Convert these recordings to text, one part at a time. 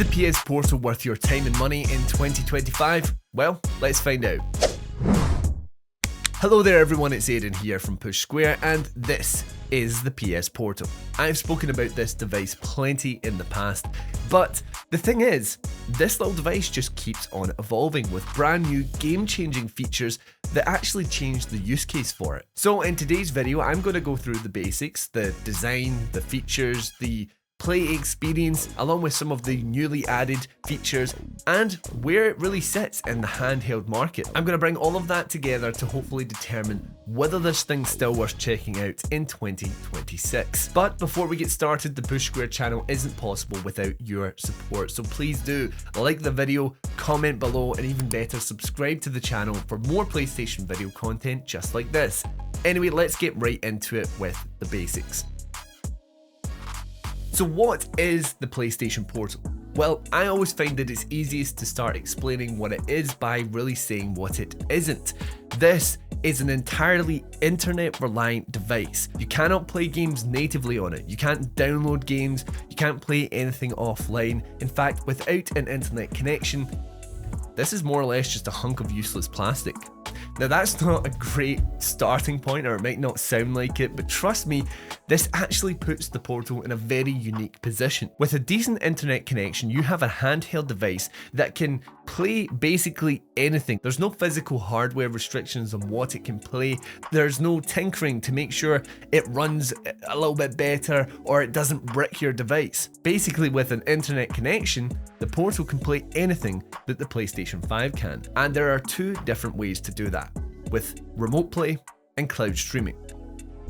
the PS Portal worth your time and money in 2025? Well, let's find out. Hello there everyone, it's Aidan here from Push Square, and this is the PS Portal. I've spoken about this device plenty in the past, but the thing is, this little device just keeps on evolving with brand new game-changing features that actually change the use case for it. So in today's video, I'm going to go through the basics, the design, the features, the play experience, along with some of the newly added features and where it really sits in the handheld market. I'm going to bring all of that together to hopefully determine whether this thing's still worth checking out in 2026. But before we get started, the Push Square channel isn't possible without your support, so please do like the video, comment below, and even better, subscribe to the channel for more PlayStation video content just like this. Anyway, let's get right into it with the basics. So what is the PlayStation Portal? Well, I always find that it's easiest to start explaining what it is by really saying what it isn't. This is an entirely internet-reliant device. You cannot play games natively on it. You can't download games, you can't play anything offline. In fact, without an internet connection, this is more or less just a hunk of useless plastic. Now that's not a great starting point, or it might not sound like it, but trust me, this actually puts the Portal in a very unique position. With a decent internet connection, you have a handheld device that can play basically anything. There's no physical hardware restrictions on what it can play. There's no tinkering to make sure it runs a little bit better or it doesn't brick your device. Basically, with an internet connection, the Portal can play anything that the PlayStation 5 can. And there are two different ways to do that, with remote play and cloud streaming.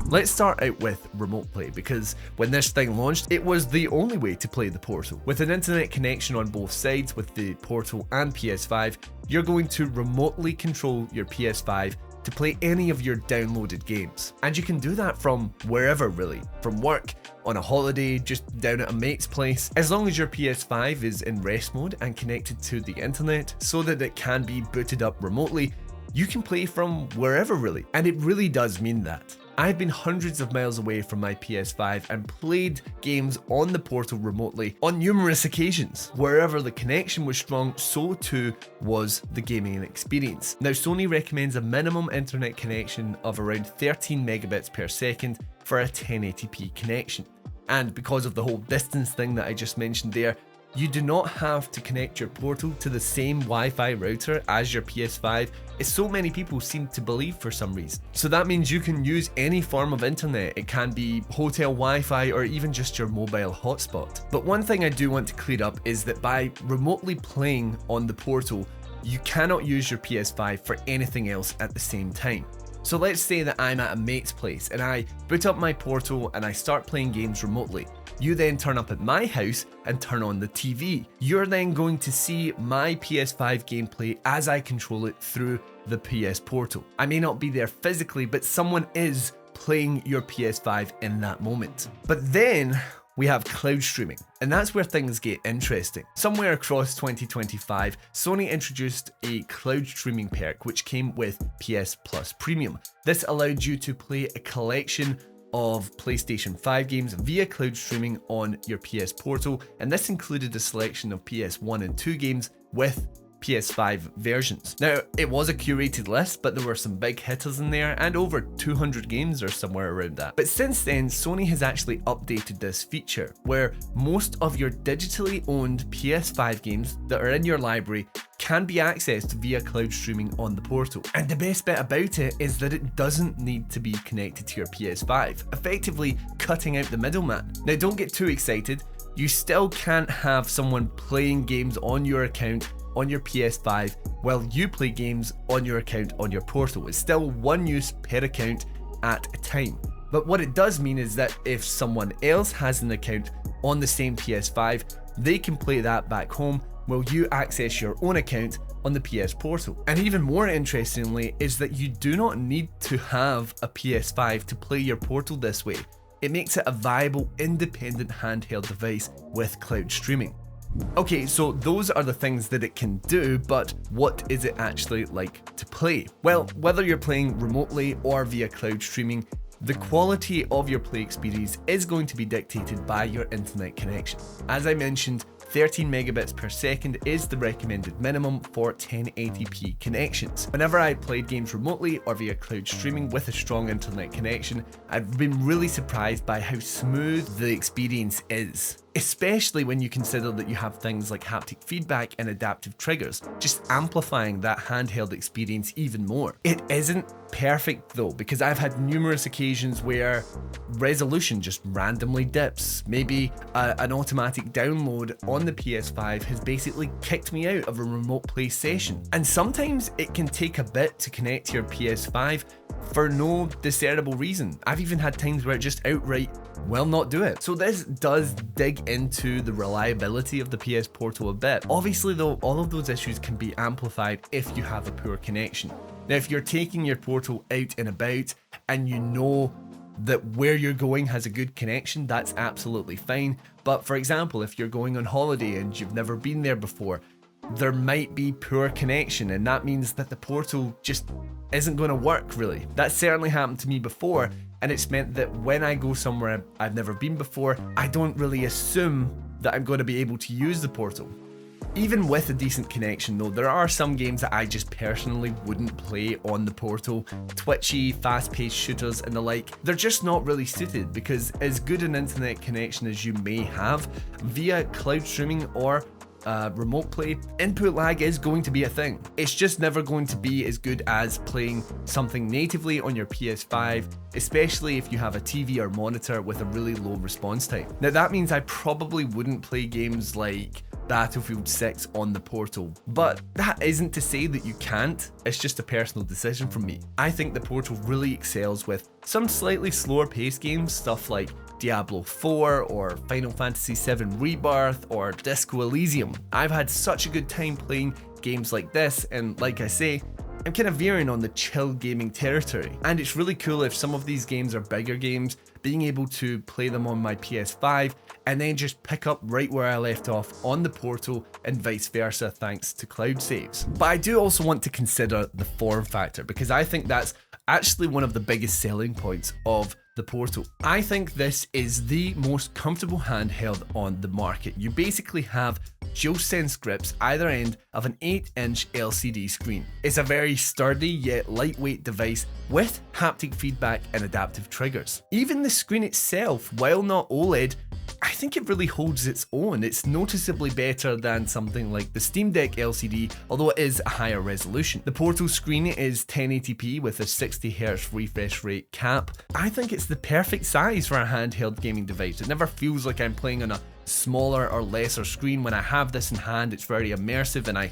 Let's start out with remote play, because when this thing launched, it was the only way to play the Portal. With an internet connection on both sides with the Portal and PS5, you're going to remotely control your PS5 to play any of your downloaded games. And you can do that from wherever really, from work, on a holiday, just down at a mate's place. As long as your PS5 is in rest mode and connected to the internet so that it can be booted up remotely, you can play from wherever really. And it really does mean that. I've been hundreds of miles away from my PS5 and played games on the Portal remotely on numerous occasions. Wherever the connection was strong, so too was the gaming experience. Now, Sony recommends a minimum internet connection of around 13 megabits per second for a 1080p connection. And because of the whole distance thing that I just mentioned there, you do not have to connect your Portal to the same Wi-Fi router as your PS5, as so many people seem to believe for some reason. So that means you can use any form of internet. It can be hotel Wi-Fi or even just your mobile hotspot. But one thing I do want to clear up is that by remotely playing on the Portal, you cannot use your PS5 for anything else at the same time. So let's say that I'm at a mate's place and I boot up my Portal and I start playing games remotely. You then turn up at my house and turn on the TV. You're then going to see my PS5 gameplay as I control it through the PS Portal. I may not be there physically, but someone is playing your PS5 in that moment. But then we have cloud streaming, and that's where things get interesting. Somewhere across 2025, Sony introduced a cloud streaming perk which came with PS Plus Premium. This allowed you to play a collection of PlayStation 5 games via cloud streaming on your PS Portal, and this included a selection of PS1 and 2 games with PS5 versions. Now, it was a curated list, but there were some big hitters in there, and over 200 games or somewhere around that. But since then, Sony has actually updated this feature, where most of your digitally owned PS5 games that are in your library can be accessed via cloud streaming on the Portal. And the best bit about it is that it doesn't need to be connected to your PS5, effectively cutting out the middleman. Now, don't get too excited. You still can't have someone playing games on your account on your PS5 while you play games on your account on your Portal. It's still one use per account at a time. But what it does mean is that if someone else has an account on the same PS5, they can play that back home while you access your own account on the PS Portal. And even more interestingly is that you do not need to have a PS5 to play your Portal this way. It makes it a viable independent handheld device with cloud streaming. Okay, so those are the things that it can do, but what is it actually like to play? Well, whether you're playing remotely or via cloud streaming, The quality of your play experience is going to be dictated by your internet connection. As I mentioned, 13 megabits per second is the recommended minimum for 1080p connections. Whenever I played games remotely or via cloud streaming with a strong internet connection, I've been really surprised by how smooth the experience is. Especially when you consider that you have things like haptic feedback and adaptive triggers, just amplifying that handheld experience even more. It isn't perfect though, because I've had numerous occasions where resolution just randomly dips. Maybe an automatic download on the PS5 has basically kicked me out of a remote play session. And sometimes it can take a bit to connect to your PS5 for no discernible reason. I've even had times where it just outright will not do it. So this does dig into the reliability of the PS Portal a bit. Obviously though, all of those issues can be amplified if you have a poor connection. Now if you're taking your Portal out and about and you know that where you're going has a good connection, that's absolutely fine. But for example, if you're going on holiday and you've never been there before, there might be poor connection, and that means that the Portal just isn't going to work really. That certainly happened to me before, and it's meant that when I go somewhere I've never been before, I don't really assume that I'm going to be able to use the Portal. Even with a decent connection though, there are some games that I just personally wouldn't play on the Portal. Twitchy, fast-paced shooters and the like, they're just not really suited, because as good an internet connection as you may have, via cloud streaming or remote play, input lag is going to be a thing. It's just never going to be as good as playing something natively on your PS5, especially if you have a TV or monitor with a really low response time. Now that means I probably wouldn't play games like Battlefield 6 on the Portal, but that isn't to say that you can't, it's just a personal decision from me. I think the Portal really excels with some slightly slower paced games, stuff like Diablo 4 or Final Fantasy VII Rebirth or Disco Elysium. I've had such a good time playing games like this, and like I say, I'm kind of veering on the chill gaming territory. And it's really cool if some of these games are bigger games, being able to play them on my PS5 and then just pick up right where I left off on the Portal and vice versa thanks to cloud saves. But I do also want to consider the form factor, because I think that's actually one of the biggest selling points of the Portal. I think this is the most comfortable handheld on the market. You basically have DualSense grips either end of an 8-inch LCD screen. It's a very sturdy yet lightweight device with haptic feedback and adaptive triggers. Even the screen itself, while not OLED, I think it really holds its own. It's noticeably better than something like the Steam Deck LCD, although it is a higher resolution. The Portal screen is 1080p with a 60Hz refresh rate cap. I think it's the perfect size for a handheld gaming device. It never feels like I'm playing on a smaller or lesser screen. When I have this in hand, it's very immersive, and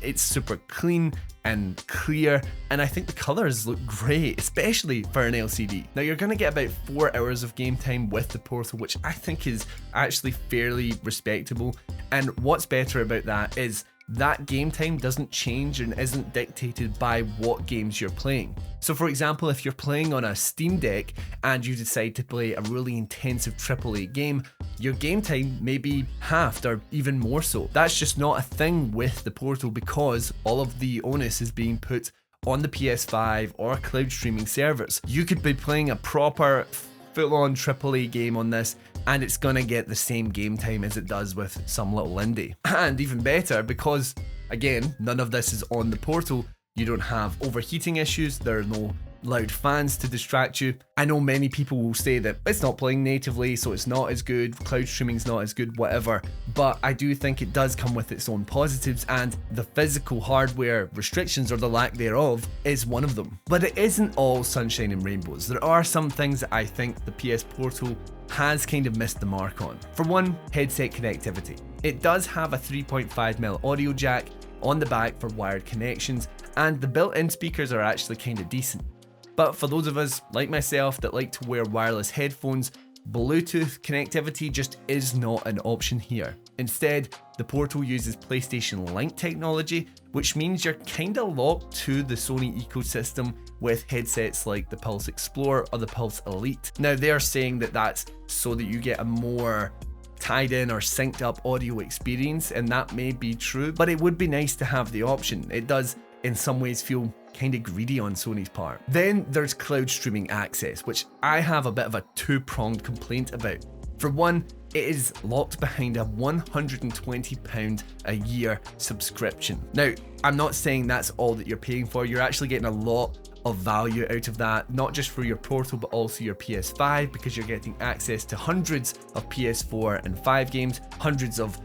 it's super clean and clear, and I think the colors look great, especially for an LCD. Now you're gonna get about 4 hours of game time with the Portal, which I think is actually fairly respectable. And what's better about that is that game time doesn't change and isn't dictated by what games you're playing. So for example, if you're playing on a Steam Deck and you decide to play a really intensive AAA game, your game time may be halved or even more so. That's just not a thing with the Portal, because all of the onus is being put on the PS5 or cloud streaming servers. You could be playing a proper full-on AAA game on this, and it's gonna get the same game time as it does with some little indie. And even better, because again, none of this is on the Portal, you don't have overheating issues, there are no loud fans to distract you. I know many people will say that it's not playing natively, so it's not as good, cloud streaming's not as good, whatever, but I do think it does come with its own positives, and the physical hardware restrictions, or the lack thereof, is one of them. But it isn't all sunshine and rainbows. There are some things that I think the PS Portal has kind of missed the mark on. For one, headset connectivity. It does have a 3.5mm audio jack on the back for wired connections, and the built-in speakers are actually kind of decent. But for those of us like myself that like to wear wireless headphones, Bluetooth connectivity just is not an option here. Instead, the Portal uses PlayStation Link technology, which means you're kinda locked to the Sony ecosystem with headsets like the Pulse Explorer or the Pulse Elite. Now they're saying that that's so that you get a more tied in or synced up audio experience, and that may be true, but it would be nice to have the option. It does in some ways feel kind of greedy on Sony's part. Then there's cloud streaming access, which I have a bit of a two-pronged complaint about. For one, it is locked behind a £120 a year subscription. Now, I'm not saying that's all that you're paying for. You're actually getting a lot of value out of that, not just for your Portal, but also your PS5, because you're getting access to hundreds of PS4 and 5 games, hundreds of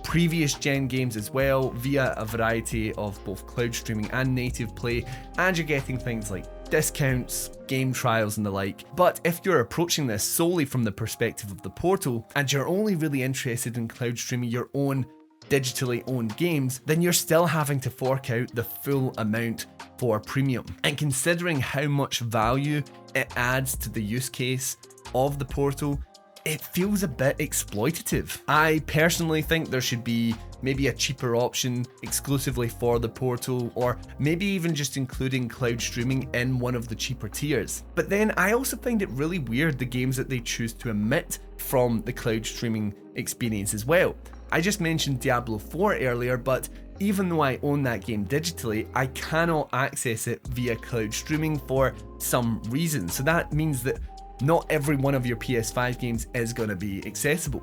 previous gen games as well, via a variety of both cloud streaming and native play, and you're getting things like discounts, game trials and the like. But if you're approaching this solely from the perspective of the Portal, and you're only really interested in cloud streaming your own digitally owned games, then you're still having to fork out the full amount for premium. And considering how much value it adds to the use case of the Portal, it feels a bit exploitative. I personally think there should be maybe a cheaper option exclusively for the Portal, or maybe even just including cloud streaming in one of the cheaper tiers. But then I also find it really weird the games that they choose to omit from the cloud streaming experience as well. I just mentioned Diablo 4 earlier, but even though I own that game digitally, I cannot access it via cloud streaming for some reason. So that means that not every one of your PS5 games is going to be accessible.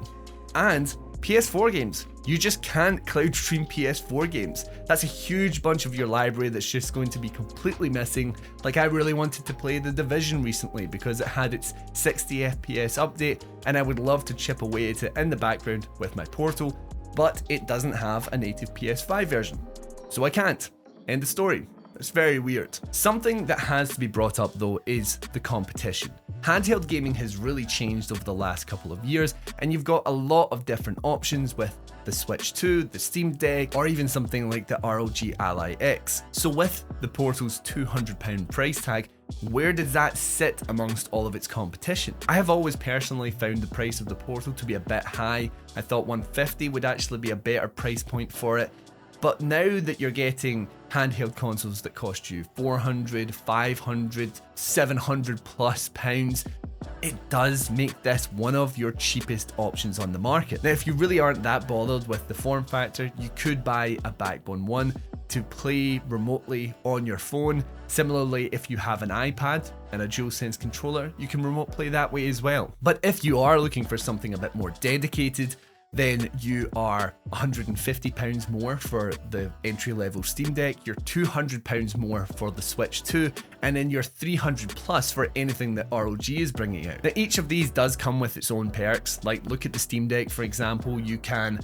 And PS4 games, you just can't cloud stream PS4 games. That's a huge bunch of your library that's just going to be completely missing. Like, I really wanted to play The Division recently because it had its 60 FPS update, and I would love to chip away at it in the background with my Portal, but it doesn't have a native PS5 version. So I can't. End of story. It's very weird. Something that has to be brought up though is the competition. Handheld gaming has really changed over the last couple of years, and you've got a lot of different options with the Switch 2, the Steam Deck, or even something like the ROG Ally X. So with the Portal's £200 price tag, where does that sit amongst all of its competition? I have always personally found the price of the Portal to be a bit high. I thought £150 would actually be a better price point for it. But now that you're getting handheld consoles that cost you £400, £500, £700 plus, it does make this one of your cheapest options on the market. Now, if you really aren't that bothered with the form factor, you could buy a Backbone 1 to play remotely on your phone. Similarly, if you have an iPad and a DualSense controller, you can remote play that way as well. But if you are looking for something a bit more dedicated, then you are £150 more for the entry-level Steam Deck, you're £200 more for the Switch 2, and then you're £300 plus for anything that ROG is bringing out. Now, each of these does come with its own perks. Like, look at the Steam Deck, for example. You can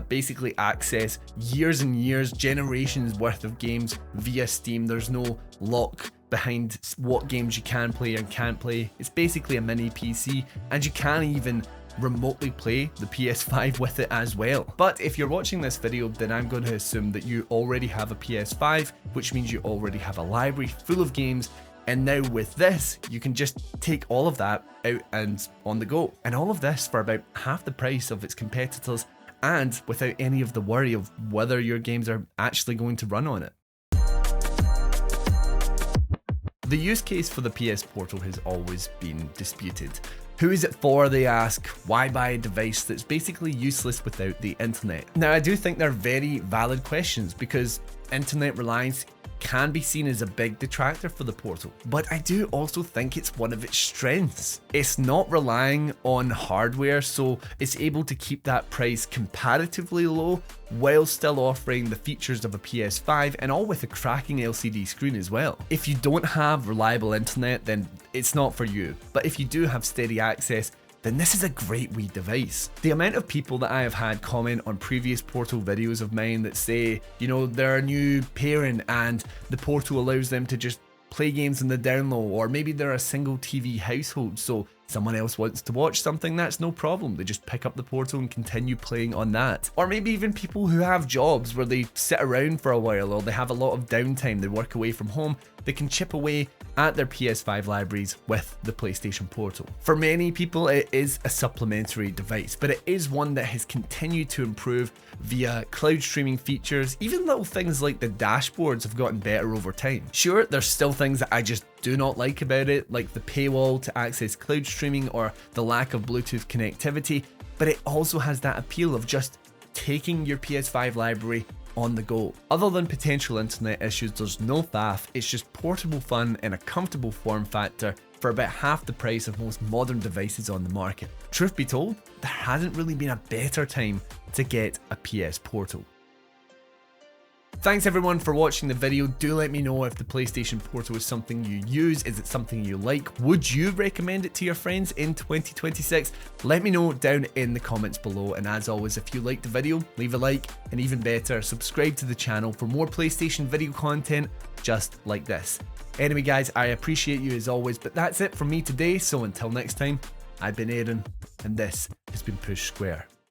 basically access years and years, generations worth of games via Steam. There's no lock behind what games you can play and can't play. It's basically a mini PC, and you can even remotely play the PS5 with it as well. But if you're watching this video, then I'm going to assume that you already have a PS5, which means you already have a library full of games, and now with this, you can just take all of that out and on the go. And all of this for about half the price of its competitors, and without any of the worry of whether your games are actually going to run on it. The use case for the PS Portal has always been disputed. Who is it for, they ask? Why buy a device that's basically useless without the internet? Now, I do think they're very valid questions, because internet reliance can be seen as a big detractor for the Portal, but I do also think it's one of its strengths. It's not relying on hardware, so it's able to keep that price comparatively low while still offering the features of a PS5, and all with a cracking LCD screen as well. If you don't have reliable internet, then it's not for you, but if you do have steady access, then this is a great wee device. The amount of people that I have had comment on previous Portal videos of mine that say, you know, they're a new parent and the Portal allows them to just play games in the down low, or maybe they're a single TV household, so someone else wants to watch something, that's no problem. They just pick up the Portal and continue playing on that. Or maybe even people who have jobs where they sit around for a while, or they have a lot of downtime, they work away from home, they can chip away at their PS5 libraries with the PlayStation Portal. For many people, it is a supplementary device, but it is one that has continued to improve via cloud streaming features. Even little things like the dashboards have gotten better over time. Sure, there's still things that I just do not like about it, like the paywall to access cloud streaming or the lack of Bluetooth connectivity, but it also has that appeal of just taking your PS5 library on the go. Other than potential internet issues, there's no faff, it's just portable fun in a comfortable form factor for about half the price of most modern devices on the market. Truth be told, there hasn't really been a better time to get a PS Portal. Thanks everyone for watching the video. Do let me know if the PlayStation Portal is something you use. Is it something you like? Would you recommend it to your friends in 2026? Let me know down in the comments below. And as always, if you liked the video, leave a like, and even better, subscribe to the channel for more PlayStation video content just like this. Anyway guys, I appreciate you as always, but that's it from me today. So until next time, I've been Aaron, and this has been Push Square.